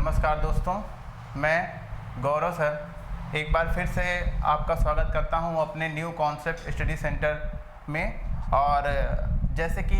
नमस्कार दोस्तों, मैं गौरव सर एक बार फिर से आपका स्वागत करता हूं अपने न्यू कॉन्सेप्ट स्टडी सेंटर में। और जैसे कि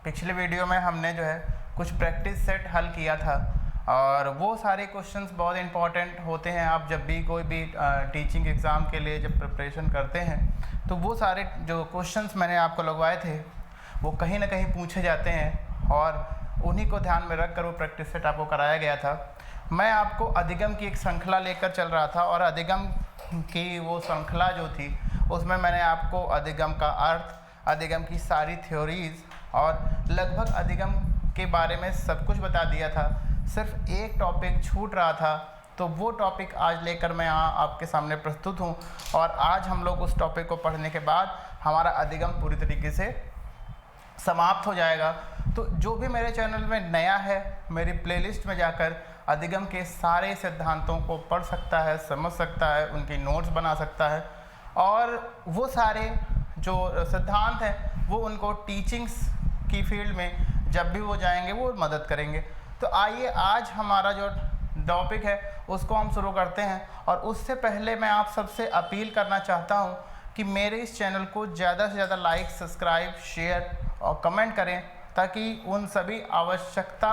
पिछले वीडियो में हमने जो है कुछ प्रैक्टिस सेट हल किया था और वो सारे क्वेश्चंस बहुत इंपॉर्टेंट होते हैं। आप जब भी कोई भी टीचिंग एग्ज़ाम के लिए जब प्रिपरेशन करते हैं तो वो सारे जो क्वेश्चंस मैंने आपको लगवाए थे वो कहीं ना कहीं पूछे जाते हैं और उन्हीं को ध्यान में रख कर वो प्रैक्टिस सेट आपको कराया गया था। मैं आपको अधिगम की एक श्रृंखला लेकर चल रहा था और अधिगम की वो श्रृंखला जो थी उसमें मैंने आपको अधिगम का अर्थ, अधिगम की सारी थ्योरीज़ और लगभग अधिगम के बारे में सब कुछ बता दिया था। सिर्फ एक टॉपिक छूट रहा था, तो वो टॉपिक आज लेकर मैं यहाँ आपके सामने प्रस्तुत हूँ। और आज हम लोग उस टॉपिक को पढ़ने के बाद हमारा अधिगम पूरी तरीके से समाप्त हो जाएगा। तो जो भी मेरे चैनल में नया है, मेरी प्लेलिस्ट में जाकर अधिगम के सारे सिद्धांतों को पढ़ सकता है, समझ सकता है, उनकी नोट्स बना सकता है और वो सारे जो सिद्धांत हैं वो उनको टीचिंग्स की फील्ड में जब भी वो जाएंगे वो मदद करेंगे। तो आइए आज हमारा जो टॉपिक है उसको हम शुरू करते हैं। और उससे पहले मैं आप सबसे अपील करना चाहता हूँ कि मेरे इस चैनल को ज़्यादा से ज़्यादा लाइक, सब्सक्राइब, शेयर और कमेंट करें, ताकि उन सभी आवश्यकता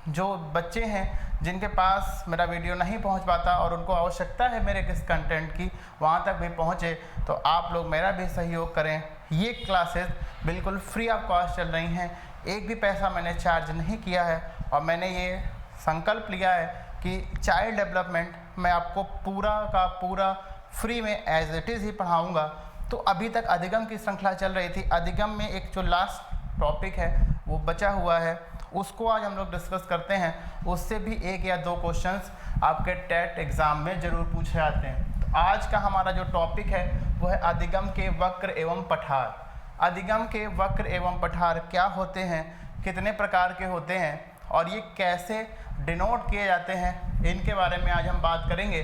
जो बच्चे हैं जिनके पास मेरा वीडियो नहीं पहुंच पाता और उनको आवश्यकता है मेरे किस कंटेंट की, वहां तक भी पहुंचे। तो आप लोग मेरा भी सहयोग करें। ये क्लासेस बिल्कुल फ्री ऑफ कॉस्ट चल रही हैं, एक भी पैसा मैंने चार्ज नहीं किया है और मैंने ये संकल्प लिया है कि चाइल्ड डेवलपमेंट मैं आपको पूरा का पूरा फ्री में एज इट इज़ ही पढ़ाऊँगा। तो अभी तक अधिगम की श्रृंखला चल रही थी। अधिगम में एक जो लास्ट टॉपिक है वो बचा हुआ है, उसको आज हम लोग डिस्कस करते हैं। उससे भी एक या दो क्वेश्चंस आपके टेट एग्ज़ाम में ज़रूर पूछे जाते हैं। तो आज का हमारा जो टॉपिक है वो है अधिगम के वक्र एवं पठार। अधिगम के वक्र एवं पठार क्या होते हैं, कितने प्रकार के होते हैं और ये कैसे डिनोट किए जाते हैं, इनके बारे में आज हम बात करेंगे।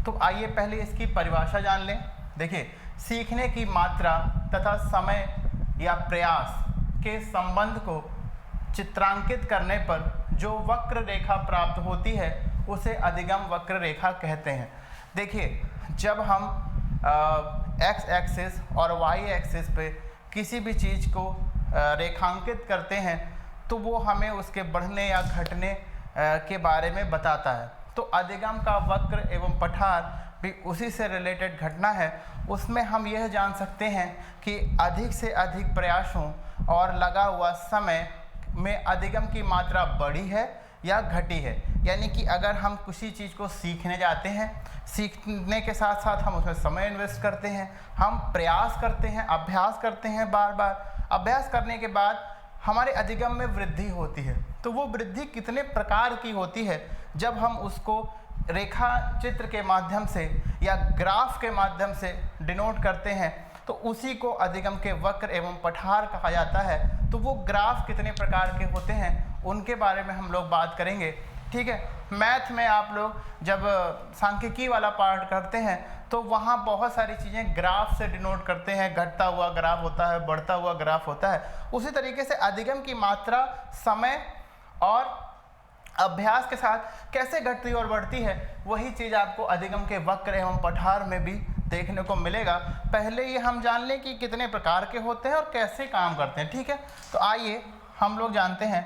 तो आइए पहले इसकी परिभाषा जान लें। देखिए, सीखने की मात्रा तथा समय या प्रयास के संबंध को चित्रांकित करने पर जो वक्र रेखा प्राप्त होती है उसे अधिगम वक्र रेखा कहते हैं। देखिए, जब हम एक्स एक्सिस और वाई एक्सिस पे किसी भी चीज़ को रेखांकित करते हैं तो वो हमें उसके बढ़ने या घटने के बारे में बताता है। तो अधिगम का वक्र एवं पठार भी उसी से रिलेटेड घटना है। उसमें हम यह जान सकते हैं कि अधिक से अधिक प्रयासों और लगा हुआ समय में अधिगम की मात्रा बढ़ी है या घटी है। यानी कि अगर हम किसी चीज़ को सीखने जाते हैं, सीखने के साथ साथ हम उसमें समय इन्वेस्ट करते हैं, हम प्रयास करते हैं, अभ्यास करते हैं, बार बार अभ्यास करने के बाद हमारे अधिगम में वृद्धि होती है। तो वो वृद्धि कितने प्रकार की होती है, जब हम उसको रेखा चित्र के माध्यम से या ग्राफ के माध्यम से डिनोट करते हैं तो उसी को अधिगम के वक्र एवं पठार कहा जाता है। तो वो ग्राफ कितने प्रकार के होते हैं उनके बारे में हम लोग बात करेंगे। ठीक है, मैथ में आप लोग जब सांख्यिकी वाला पार्ट करते हैं तो वहाँ बहुत सारी चीज़ें ग्राफ से डिनोट करते हैं। घटता हुआ ग्राफ होता है, बढ़ता हुआ ग्राफ होता है। उसी तरीके से अधिगम की मात्रा समय और अभ्यास के साथ कैसे घटती और बढ़ती है, वही चीज़ आपको अधिगम के वक्र एवं पठार में भी देखने को मिलेगा। पहले ये हम जान लें कि कितने प्रकार के होते हैं और कैसे काम करते हैं। ठीक है, तो आइए हम लोग जानते हैं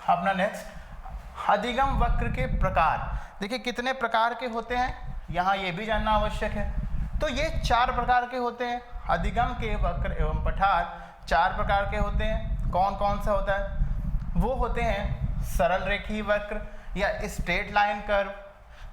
अपना नेक्स्ट अधिगम वक्र के प्रकार। देखिए कितने प्रकार के होते हैं, यहाँ ये भी जानना आवश्यक है। तो ये 4 प्रकार के होते हैं। अधिगम के वक्र एवं पठार 4 प्रकार के होते हैं। कौन कौन सा होता है? वो होते हैं सरल रेखीय वक्र या स्ट्रेट लाइन कर्व।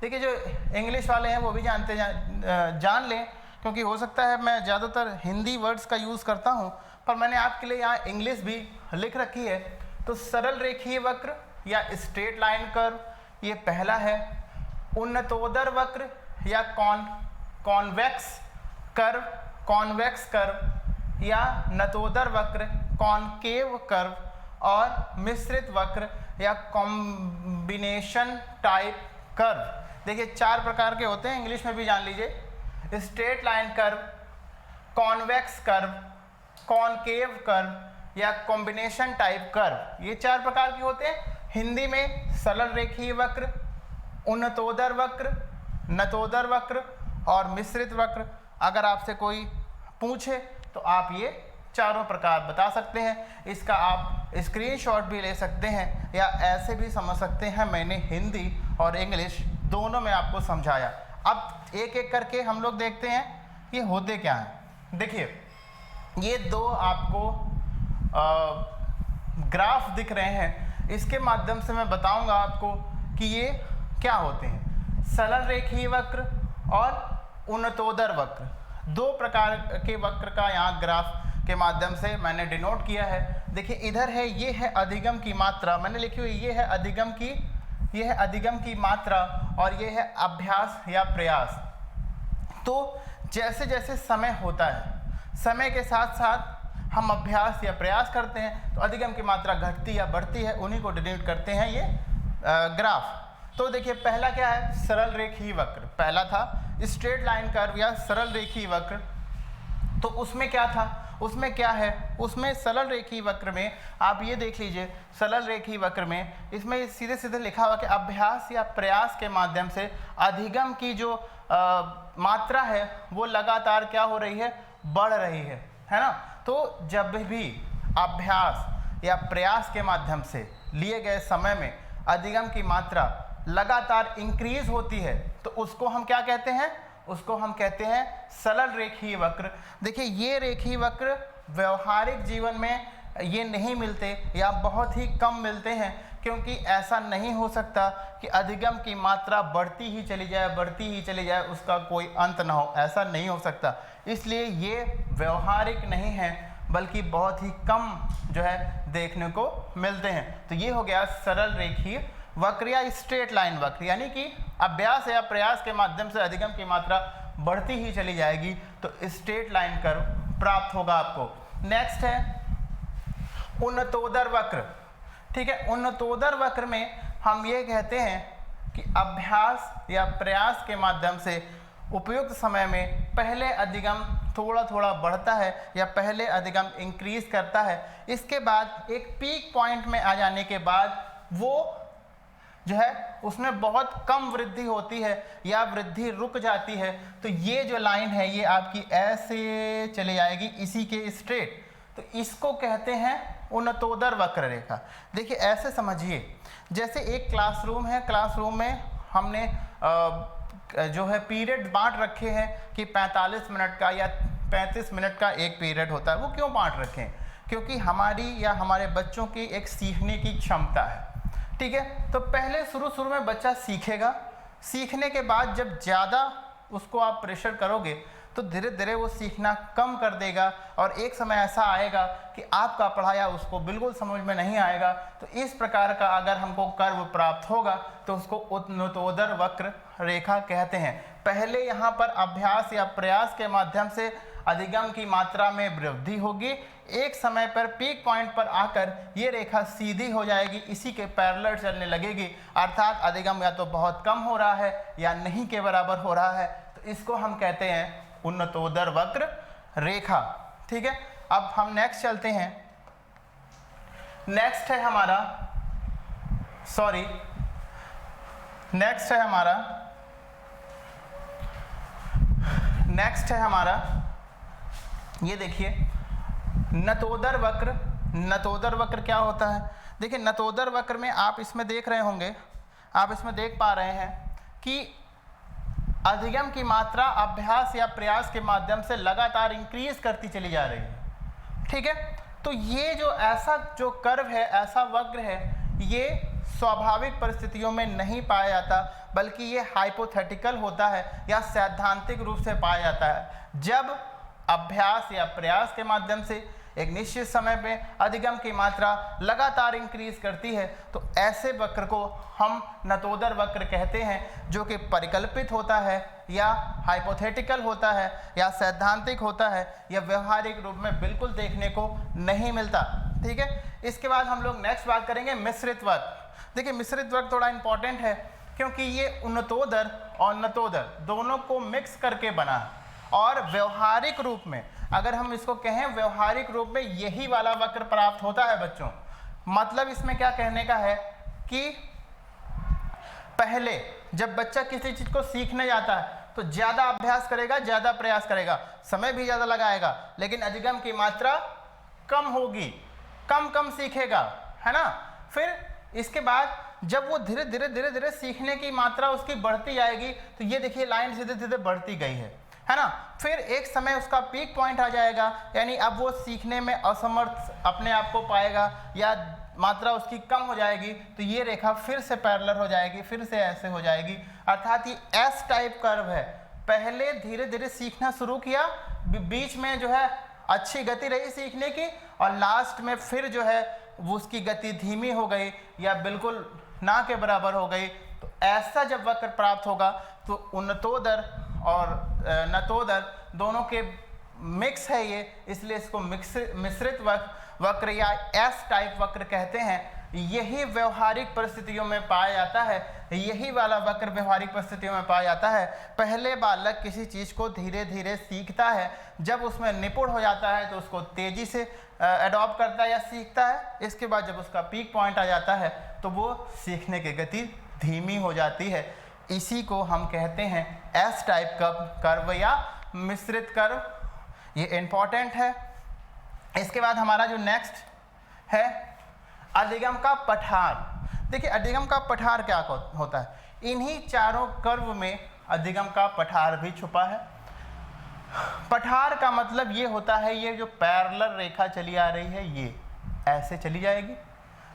देखिए, जो इंग्लिश वाले हैं वो भी जान लें, क्योंकि हो सकता है मैं ज़्यादातर हिंदी वर्ड्स का यूज़ करता हूँ, पर मैंने आपके लिए यहाँ इंग्लिश भी लिख रखी है। तो सरल रेखीय वक्र या स्ट्रेट लाइन कर्व ये पहला है। उन्नतोदर वक्र या कॉन्वेक्स कर्व या नतोदर वक्र कॉनकेव कर्व और मिश्रित वक्र या कॉम्बिनेशन टाइप कर्व। देखिए 4 प्रकार के होते हैं, इंग्लिश में भी जान लीजिए। Straight line curve, convex curve, concave curve या कॉम्बिनेशन टाइप कर्व, ये 4 प्रकार के होते हैं। हिंदी में सरल रेखीय वक्र, उन्नतोदर वक्र, नतोदर वक्र और मिश्रित वक्र। अगर आपसे कोई पूछे तो आप ये चारों प्रकार बता सकते हैं। इसका आप स्क्रीनशॉट भी ले सकते हैं या ऐसे भी समझ सकते हैं। मैंने हिंदी और इंग्लिश दोनों में आपको समझाया। अब एक एक करके हम लोग देखते हैं ये होते क्या हैं। देखिए, ये दो आपको ग्राफ दिख रहे हैं, इसके माध्यम से मैं बताऊंगा आपको कि ये क्या होते हैं। सरल रेखीय वक्र और उन्नतोदर वक्र, दो प्रकार के वक्र का यहाँ ग्राफ के माध्यम से मैंने डिनोट किया है। देखिए इधर है, ये है अधिगम की मात्रा, मैंने लिखी हुई ये है अधिगम की मात्रा और ये है अभ्यास या प्रयास। तो जैसे जैसे समय होता है, समय के साथ साथ हम अभ्यास या प्रयास करते हैं तो अधिगम की मात्रा घटती या बढ़ती है, उन्हीं को डिनोट करते हैं ये ग्राफ। तो देखिए पहला क्या है, सरल रेखीय वक्र। पहला था स्ट्रेट लाइन कर्व या सरल रेखीय वक्र। तो उसमें क्या था, उसमें क्या है, उसमें सरल रेखीय वक्र में आप ये देख लीजिए, सरल रेखीय वक्र में इसमें सीधे सीधे लिखा हुआ कि अभ्यास या प्रयास के माध्यम से अधिगम की जो मात्रा है वो लगातार क्या हो रही है, बढ़ रही है ना। तो जब भी अभ्यास या प्रयास के माध्यम से लिए गए समय में अधिगम की मात्रा लगातार इंक्रीज होती है तो उसको हम क्या कहते हैं, उसको हम कहते हैं सरल रेखीय वक्र। देखिए ये रेखीय वक्र व्यवहारिक जीवन में ये नहीं मिलते या बहुत ही कम मिलते हैं, क्योंकि ऐसा नहीं हो सकता कि अधिगम की मात्रा बढ़ती ही चली जाए, उसका कोई अंत ना हो, ऐसा नहीं हो सकता। इसलिए ये व्यवहारिक नहीं है, बल्कि बहुत ही कम जो है देखने को मिलते हैं। तो ये हो गया सरल रेखीय वक्र या स्ट्रेट लाइन वक्र, यानी कि अभ्यास या प्रयास के माध्यम से अधिगम की मात्रा बढ़ती ही चली जाएगी तो स्ट्रेट लाइन कर्व प्राप्त होगा आपको। नेक्स्ट है उन्नतोदर वक्र। ठीक है, उन्नतोदर वक्र में हम ये कहते हैं कि अभ्यास या प्रयास के माध्यम से उपयुक्त समय में पहले अधिगम थोड़ा थोड़ा बढ़ता है या पहले अधिगम इंक्रीज करता है, इसके बाद एक पीक पॉइंट में आ जाने के बाद वो जो है उसमें बहुत कम वृद्धि होती है या वृद्धि रुक जाती है। तो ये जो लाइन है ये आपकी ऐसे चली जाएगी इसी के स्ट्रेट, तो इसको कहते हैं उन्नतोदर वक्र रेखा। देखिए ऐसे समझिए, जैसे एक क्लासरूम है, क्लासरूम में हमने जो है पीरियड बांट रखे हैं कि 45 मिनट का या 35 मिनट का एक पीरियड होता है। वो क्यों बांट रखे हैं, क्योंकि हमारी या हमारे बच्चों की एक सीखने की क्षमता है। ठीक है, तो पहले शुरू में बच्चा सीखेगा, सीखने के बाद जब ज़्यादा उसको आप प्रेशर करोगे तो धीरे धीरे वो सीखना कम कर देगा और एक समय ऐसा आएगा कि आपका पढ़ाया उसको बिल्कुल समझ में नहीं आएगा। तो इस प्रकार का अगर हमको कर्व प्राप्त होगा तो उसको उन्नतोदर वक्र रेखा कहते हैं। पहले यहाँ पर अभ्यास या प्रयास के माध्यम से अधिगम की मात्रा में वृद्धि होगी, एक समय पर पीक पॉइंट पर आकर ये रेखा सीधी हो जाएगी, इसी के पैरेलल चलने लगेगी, अर्थात अधिगम या तो बहुत कम हो रहा है या नहीं के बराबर हो रहा है। तो इसको हम कहते हैं उन्नतोदर वक्र रेखा। ठीक है, अब हम नेक्स्ट चलते हैं। नेक्स्ट है हमारा ये देखिए नतोदर वक्र। नतोदर वक्र क्या होता है, देखिए नतोदर वक्र में आप इसमें देख रहे होंगे, आप इसमें देख पा रहे हैं कि अधिगम की मात्रा अभ्यास या प्रयास के माध्यम से लगातार इंक्रीज करती चली जा रही है। ठीक है, तो ये जो ऐसा जो कर्व है, ऐसा वक्र है, ये स्वाभाविक परिस्थितियों में नहीं पाया जाता, बल्कि ये हाइपोथेटिकल होता है या सैद्धांतिक रूप से पाया जाता है। जब अभ्यास या प्रयास के माध्यम से एक निश्चित समय पे अधिगम की मात्रा लगातार इंक्रीज करती है तो ऐसे वक्र को हम नतोदर वक्र कहते हैं, जो कि परिकल्पित होता है या हाइपोथेटिकल होता है या सैद्धांतिक होता है या व्यवहारिक रूप में बिल्कुल देखने को नहीं मिलता। ठीक है, इसके बाद हम लोग नेक्स्ट बात करेंगे मिश्रित वक्र। देखिए मिश्रित वक्र थोड़ा इंपॉर्टेंट है क्योंकि ये उन्नतोदर और नतोदर दोनों को मिक्स करके बना है और व्यवहारिक रूप में अगर हम इसको कहें, व्यवहारिक रूप में यही वाला वक्र प्राप्त होता है बच्चों। मतलब इसमें क्या कहने का है कि पहले जब बच्चा किसी चीज को सीखने जाता है तो ज्यादा अभ्यास करेगा, ज्यादा प्रयास करेगा, समय भी ज्यादा लगाएगा, लेकिन अधिगम की मात्रा कम होगी, कम सीखेगा, है ना। फिर इसके बाद जब वो धीरे धीरे सीखने की मात्रा उसकी बढ़ती जाएगी, तो ये देखिए लाइन धीरे धीरे बढ़ती गई है ना। फिर एक समय उसका पीक पॉइंट आ जाएगा, यानी अब वो सीखने में असमर्थ अपने आप को पाएगा या मात्रा उसकी कम हो जाएगी, तो ये रेखा फिर से पैरेलल हो जाएगी, फिर से ऐसे हो जाएगी, अर्थात ये एस टाइप कर्व है। पहले धीरे धीरे सीखना शुरू किया, बीच में जो है अच्छी गति रही सीखने की, और लास्ट में फिर जो है वो उसकी गति धीमी हो गई या बिल्कुल ना के बराबर हो गई। तो ऐसा जब वक्र प्राप्त होगा तो उन्नतोदर और नतोदर दोनों के मिक्स है ये, इसलिए इसको मिश्रित वक्र या एस टाइप वक्र कहते हैं। यही व्यवहारिक परिस्थितियों में पाया जाता है, यही वाला वक्र व्यवहारिक परिस्थितियों में पाया जाता है। पहले बालक किसी चीज को धीरे धीरे सीखता है, जब उसमें निपुण हो जाता है तो उसको तेजी से अडॉप्ट करता है या सीखता है। इसके बाद जब उसका पीक पॉइंट आ जाता है तो वो सीखने की गति धीमी हो जाती है। इसी को हम कहते हैं एस टाइप कर्व या मिश्रित कर्व, ये इंपॉर्टेंट है। इसके बाद हमारा जो नेक्स्ट है अधिगम का पठार। देखिए अधिगम का पठार क्या होता है, इन्हीं चारों कर्व में अधिगम का पठार भी छुपा है। पठार का मतलब ये होता है, ये जो पैरेलल रेखा चली आ रही है ये ऐसे चली जाएगी,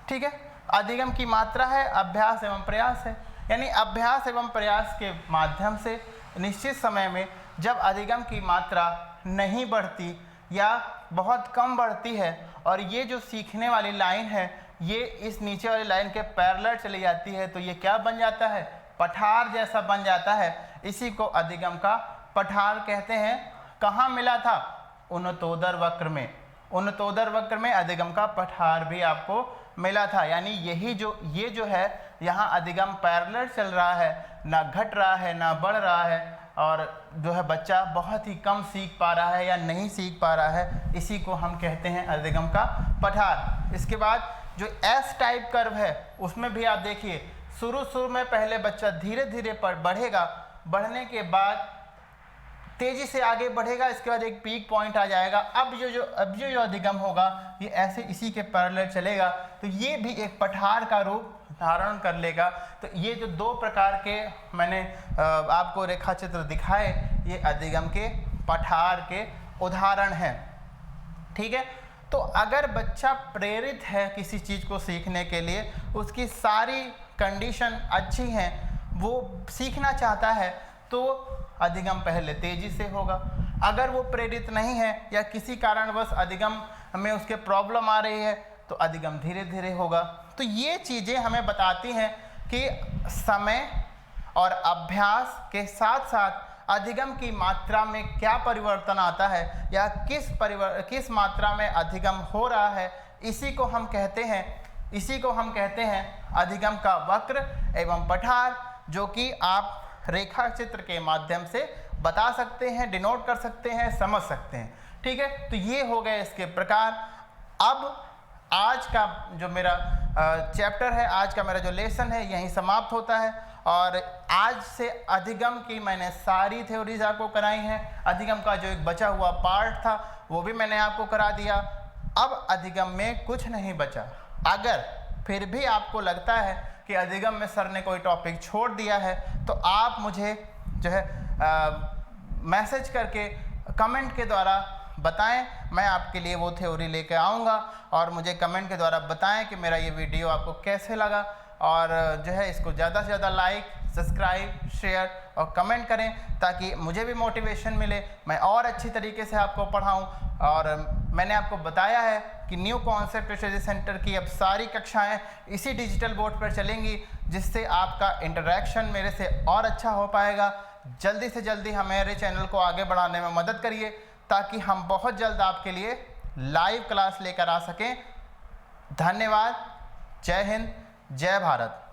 ठीक है। अधिगम की मात्रा है, अभ्यास एवं प्रयास है, यानी अभ्यास एवं प्रयास के माध्यम से निश्चित समय में जब अधिगम की मात्रा नहीं बढ़ती या बहुत कम बढ़ती है और ये जो सीखने वाली लाइन है ये इस नीचे वाली लाइन के पैरेलल चली जाती है, तो ये क्या बन जाता है, पठार जैसा बन जाता है। इसी को अधिगम का पठार कहते हैं। कहाँ मिला था, उन्नतोदर वक्र में। उन्नतोदर वक्र में अधिगम का पठार भी आपको मिला था, यानी यही ये जो है यहाँ अधिगम पैरेलल चल रहा है, ना घट रहा है ना बढ़ रहा है, और जो है बच्चा बहुत ही कम सीख पा रहा है या नहीं सीख पा रहा है, इसी को हम कहते हैं अधिगम का पठार। इसके बाद जो एस टाइप कर्व है उसमें भी आप देखिए शुरू में पहले बच्चा धीरे धीरे पर बढ़ेगा, बढ़ने के बाद तेजी से आगे बढ़ेगा, इसके बाद एक पीक पॉइंट आ जाएगा। अब जो अधिगम होगा ये ऐसे इसी के पैरेलल चलेगा, तो ये भी एक पठार का रूप धारण कर लेगा। तो ये जो दो प्रकार के मैंने आपको रेखाचित्र दिखाए, ये अधिगम के पठार के उदाहरण हैं, ठीक है। तो अगर बच्चा प्रेरित है किसी चीज़ को सीखने के लिए, उसकी सारी कंडीशन अच्छी हैं, वो सीखना चाहता है, तो अधिगम पहले तेजी से होगा। अगर वो प्रेरित नहीं है या किसी कारणवश अधिगम में उसके प्रॉब्लम आ रही है, तो अधिगम धीरे धीरे होगा। तो ये चीज़ें हमें बताती हैं कि समय और अभ्यास के साथ साथ अधिगम की मात्रा में क्या परिवर्तन आता है या किस मात्रा में अधिगम हो रहा है, इसी को हम कहते हैं अधिगम का वक्र एवं पठार, जो कि आप रेखा चित्र के माध्यम से बता सकते हैं, डिनोट कर सकते हैं, समझ सकते हैं, ठीक है। तो ये हो गए इसके प्रकार। अब आज का जो मेरा चैप्टर है, आज का मेरा जो लेसन है यहीं समाप्त होता है, और आज से अधिगम की मैंने सारी थ्योरीज आपको कराई हैं। अधिगम का जो एक बचा हुआ पार्ट था वो भी मैंने आपको करा दिया। अब अधिगम में कुछ नहीं बचा। अगर फिर भी आपको लगता है कि अधिगम में सर ने कोई टॉपिक छोड़ दिया है, तो आप मुझे जो है मैसेज करके कमेंट के द्वारा बताएं, मैं आपके लिए वो थ्योरी लेके आऊँगा, और मुझे कमेंट के द्वारा बताएं कि मेरा ये वीडियो आपको कैसे लगा, और जो है इसको ज़्यादा से ज़्यादा लाइक, सब्सक्राइब, शेयर और कमेंट करें, ताकि मुझे भी मोटिवेशन मिले, मैं और अच्छी तरीके से आपको पढ़ाऊँ। और मैंने आपको बताया है कि न्यू कॉन्सेप्ट स्टडी सेंटर की अब सारी कक्षाएं इसी डिजिटल बोर्ड पर चलेंगी, जिससे आपका इंटरेक्शन मेरे से और अच्छा हो पाएगा। जल्दी से जल्दी हमारे चैनल को आगे बढ़ाने में मदद करिए, ताकि हम बहुत जल्द आपके लिए लाइव क्लास लेकर आ सकें। धन्यवाद। जय हिंद, जय भारत।